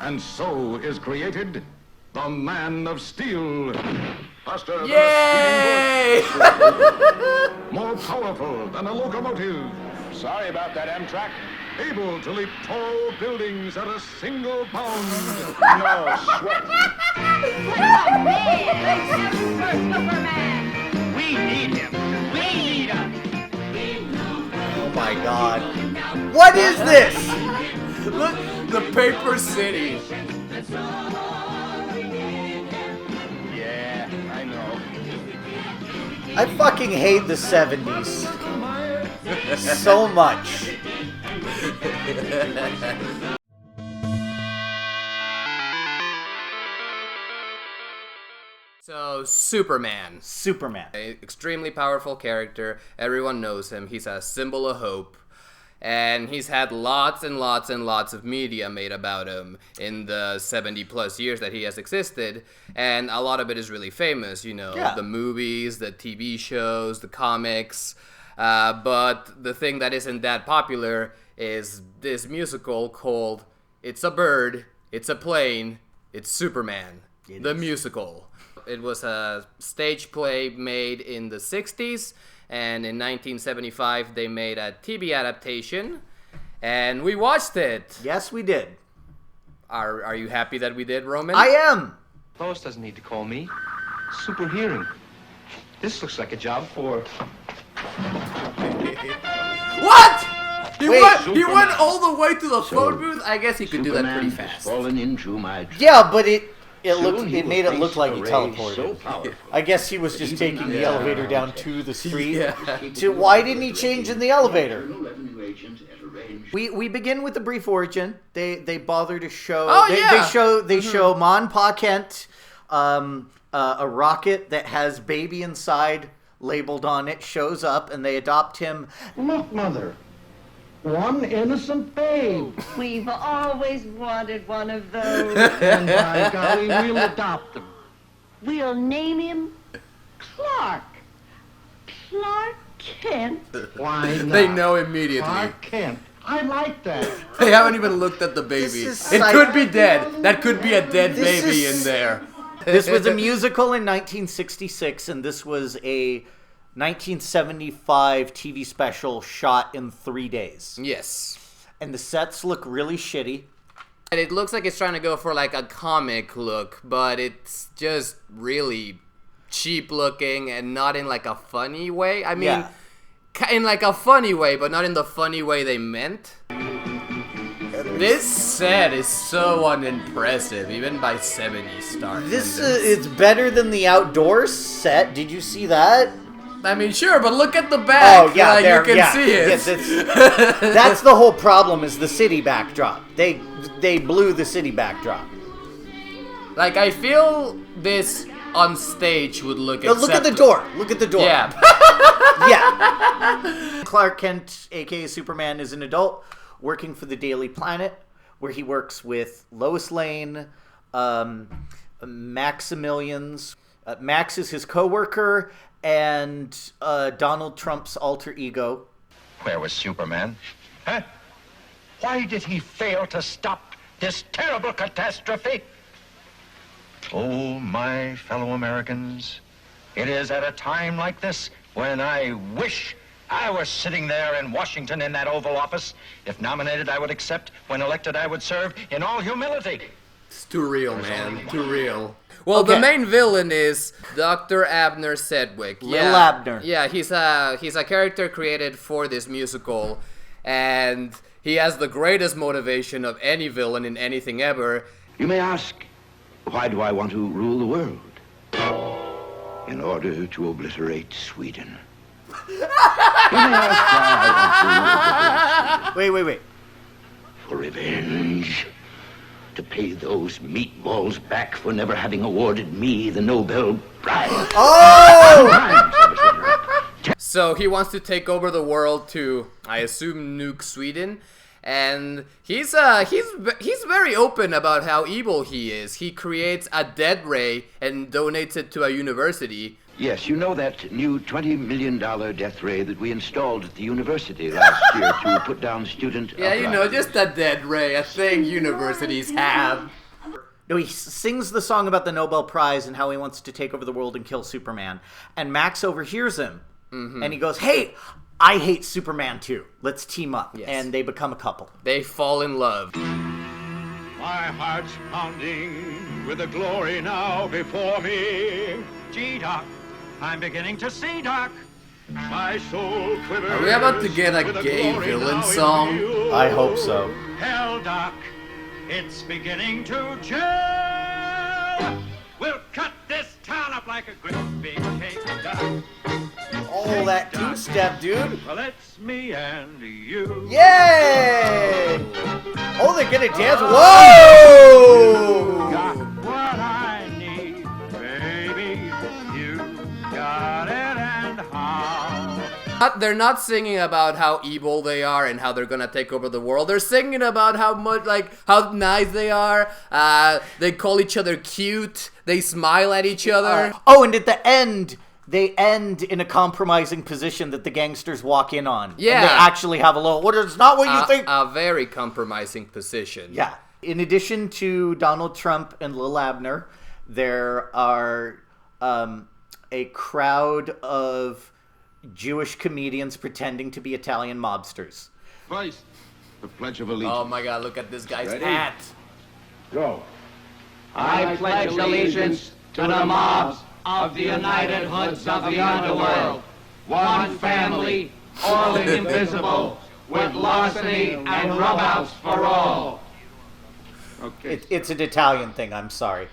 And so is created the Man of Steel. Faster Yay! than a speeding bullet. More powerful than a locomotive. Sorry about that, Amtrak. Able to leap tall buildings at a single bound. No sweat. Superman! We need him. We need him. Oh my god. What is this? Look, the Paper City. Yeah, I know. I fucking hate the 70s. So much. So, Superman. Superman. Extremely powerful character. Everyone knows him. He's a symbol of hope. And he's had lots and lots and lots of media made about him in the 70 plus years that he has existed. And a lot of it is really famous, you know, Yeah. the movies, the TV shows, the comics. But the thing that isn't that popular is this musical called It's a Bird, It's a Plane, It's Superman, the musical. It was a stage play made in the 60s. And in 1975, they made a TV adaptation, and we watched it. Yes, we did. Are you happy that we did, Roman? I am. Lois doesn't need to call me. Super hearing. This looks like a job for... What? He Wait, went all the way to the phone booth? I guess he could do that pretty fast. Fallen into my Yeah, but it Soon he made will it look face like a he ray teleported. so powerful I guess he was just that taking even the elevator down to the street. Yeah. Why didn't he change in the elevator? revenue agent at a range. We begin with the brief origin. They bother to show. Oh, they, yeah. They show Ma and Pa Kent, a rocket that has baby inside labeled on it shows up, and they adopt him. Look, Mother. One innocent babe. We've always wanted one of those. And by golly, we'll adopt them. We'll name him Clark. Clark Kent. Why not? They know immediately. Clark Kent. I like that. They haven't even looked at the baby. This is It psych- could be dead. That could be a dead This baby is- in there. This was a musical in 1966, and this was a 1975 TV special shot in 3 days. Yes. And the sets look really shitty. And it looks like it's trying to go for like a comic look, but it's just really cheap looking and not in like a funny way. I mean, Yeah. in like a funny way, but not in the funny way they meant. This set is so unimpressive, even by 70s standards. This it's better than the outdoors set. Did you see that? I mean, sure, but look at the back. Oh yeah, there, you can yeah. see it. Yes, that's the whole problem. Is the city backdrop? They blew the city backdrop. Like, I feel this on stage would look Look at the door. Look at the door. Yeah. Yeah. Clark Kent, aka Superman, is an adult working for the Daily Planet, where he works with Lois Lane, Maximilians. Max is his coworker, and Donald Trump's alter ego. Where was Superman? Huh? Why did he fail to stop this terrible catastrophe? Oh, my fellow Americans, it is at a time like this when I wish I was sitting there in Washington in that Oval Office. If nominated, I would accept. When elected, I would serve in all humility. It's too real, man. Too real. Well, Okay. the main villain is Dr. Abner Sedgwick. Lil Abner. Yeah, he's a character created for this musical, and he has the greatest motivation of any villain in anything ever. You may ask, why do I want to rule the world? In order to obliterate Sweden. You may ask why I want to rule the world. Wait. For revenge. To pay those meatballs back for never having awarded me the Nobel Prize. Oh! Times I was runner-up. So he wants to take over the world to, I assume, nuke Sweden. And he's very open about how evil he is. He creates a dead ray and donates it to a university. Yes, you know that new $20 million death ray that we installed at the university last year to put down student Yeah, you know, uprising? just a dead ray, a thing universities have. No, he sings the song about the Nobel Prize and how he wants to take over the world and kill Superman. And Max overhears him, and he goes, "Hey, I hate Superman too. Let's team up." Yes. And they become a couple. They fall in love. My heart's pounding with the glory now before me. Gee, Doc, I'm beginning to see, Doc. My soul quivers. Are we about to get a with the gay glory villain now in song? view. I hope so. Hell, Doc, it's beginning to gel. We'll cut this town up like a great big cake, Doc. Oh, that two-step, dude. Well, it's me and you. Yay! Oh, they're gonna dance. Whoa! Got what I need, baby. You got it and how. They're not singing about how evil they are and how they're gonna take over the world. They're singing about how much, like, how nice they are. They call each other cute. They smile at each other. Oh, and at the end, they end in a compromising position that the gangsters walk in on. Yeah. And they actually have a little, what is not what you think. A very compromising position. Yeah. In addition to Donald Trump and Lil Abner, there are a crowd of Jewish comedians pretending to be Italian mobsters. First, the Pledge of Allegiance. Oh my God! Look at this guy's Ready? hat. Go. I pledge allegiance to the mobs of the United Hoods of the Underworld, one family, all indivisible, with larceny and rub-outs for all. Okay. It's an Italian thing, I'm sorry.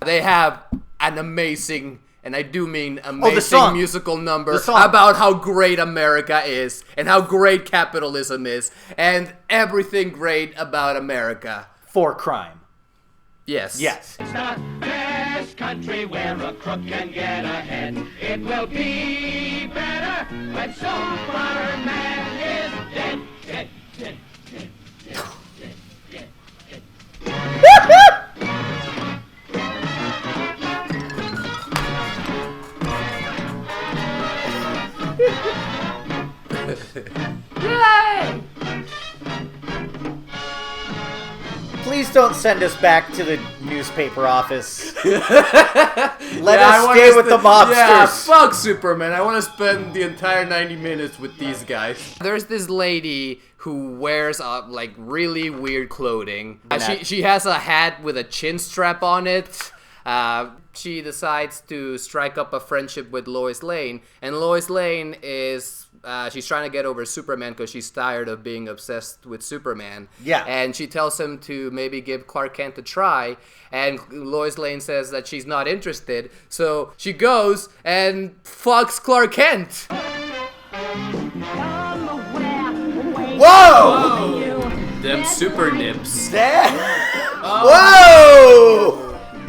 They have an amazing, and I do mean the amazing, song. musical number The song. about how great America is and how great capitalism is and everything great about America. For crime. Yes. Yes. It's the best country where a crook can get ahead. It will be better when Superman is dead, dead, dead, dead, dead, dead, dead, Please don't send us back to the newspaper office. Let I us wanna stay with the mobsters. Yeah, fuck Superman. I want to spend the entire 90 minutes with these guys. There's this lady who wears like really weird clothing. She has a hat with a chin strap on it. She decides to strike up a friendship with Lois Lane, and Lois Lane is she's trying to get over Superman because she's tired of being obsessed with Superman. Yeah. And she tells him to maybe give Clark Kent a try, and Lois Lane says that she's not interested, so she goes and fucks Clark Kent. Whoa! Them super nips. Whoa!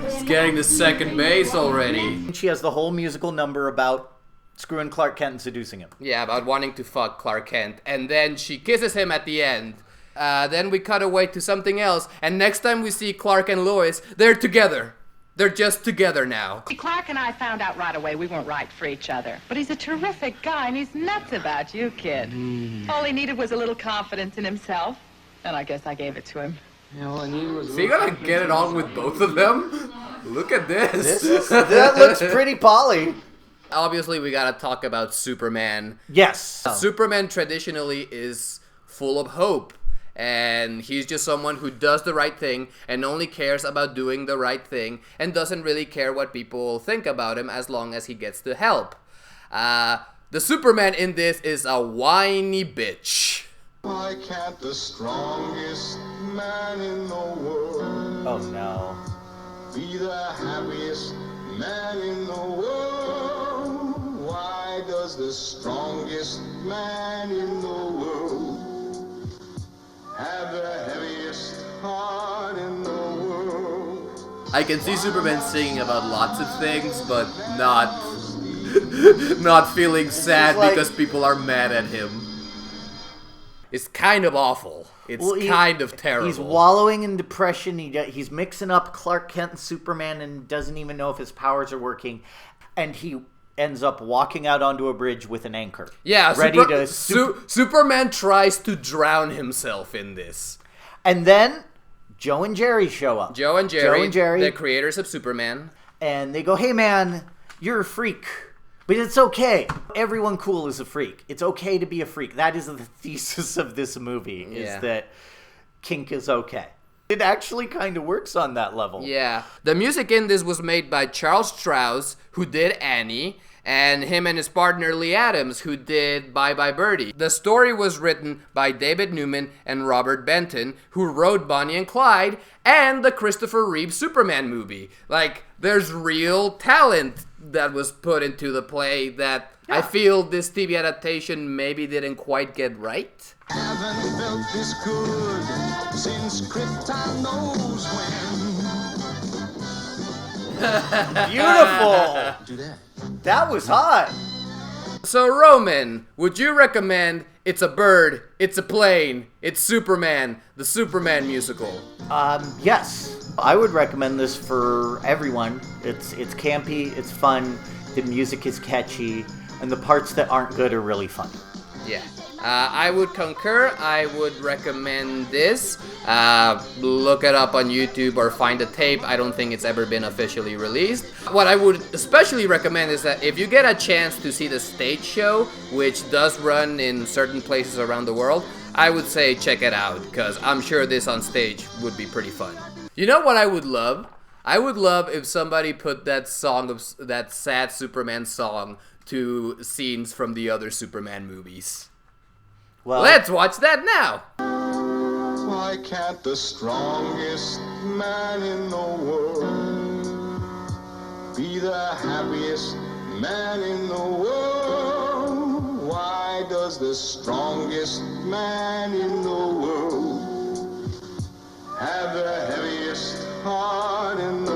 He's getting to second base already. She has the whole musical number about screwing Clark Kent and seducing him. Yeah, about wanting to fuck Clark Kent. And then she kisses him at the end. Then we cut away to something else. And next time we see Clark and Lois, they're together. They're just together now. Clark and I found out right away we weren't right for each other. But he's a terrific guy, and he's nuts about you, kid. All he needed was a little confidence in himself. And I guess I gave it to him. So you gotta get it on with both of them? Look at this. That looks pretty poly. Obviously, we gotta talk about Superman. Yes. Superman traditionally is full of hope. And he's just someone who does the right thing and only cares about doing the right thing and doesn't really care what people think about him as long as he gets the help. The Superman in this is a whiny bitch. Why can't the strongest man in the world Oh no. be the happiest man in the world? Why does the strongest man in the world have the heaviest heart in the world? I can see Superman singing about lots of things, but not feeling sad like- because people are mad at him. It's kind of awful. It's kind of terrible. He's wallowing in depression. He's mixing up Clark Kent and Superman and doesn't even know if his powers are working. And he ends up walking out onto a bridge with an anchor. Yeah, ready to Superman tries to drown himself in this. And then Joe and Jerry show up. Joe and Jerry, the creators of Superman. And they go, hey man, you're a freak. But it's okay. Everyone cool is a freak. It's okay to be a freak. That is the thesis of this movie, is that kink is okay. It actually kind of works on that level. Yeah. The music in this was made by Charles Strauss, who did Annie, and him and his partner Lee Adams, who did Bye Bye Birdie. The story was written by David Newman and Robert Benton, who wrote Bonnie and Clyde and the Christopher Reeve Superman movie. Like, there's real talent that was put into the play that I feel this TV adaptation maybe didn't quite get right. Haven't felt this good since Krypton knows when. Beautiful! Do that. That was hot. So, Roman, would you recommend It's a Bird, It's a Plane, It's Superman, the Superman musical? Yes. I would recommend this for everyone. It's campy, it's fun, the music is catchy, and the parts that aren't good are really fun. Yeah. I would concur. I would recommend this. Look it up on YouTube or find the tape. I don't think it's ever been officially released. What I would especially recommend is that if you get a chance to see the stage show, which does run in certain places around the world, I would say check it out, because I'm sure this on stage would be pretty fun. You know what I would love? I would love if somebody put that sad Superman song to scenes from the other Superman movies. Well, let's watch that now. Why can't the strongest man in the world be the happiest man in the world? Why does the strongest man in the world have the heaviest heart in the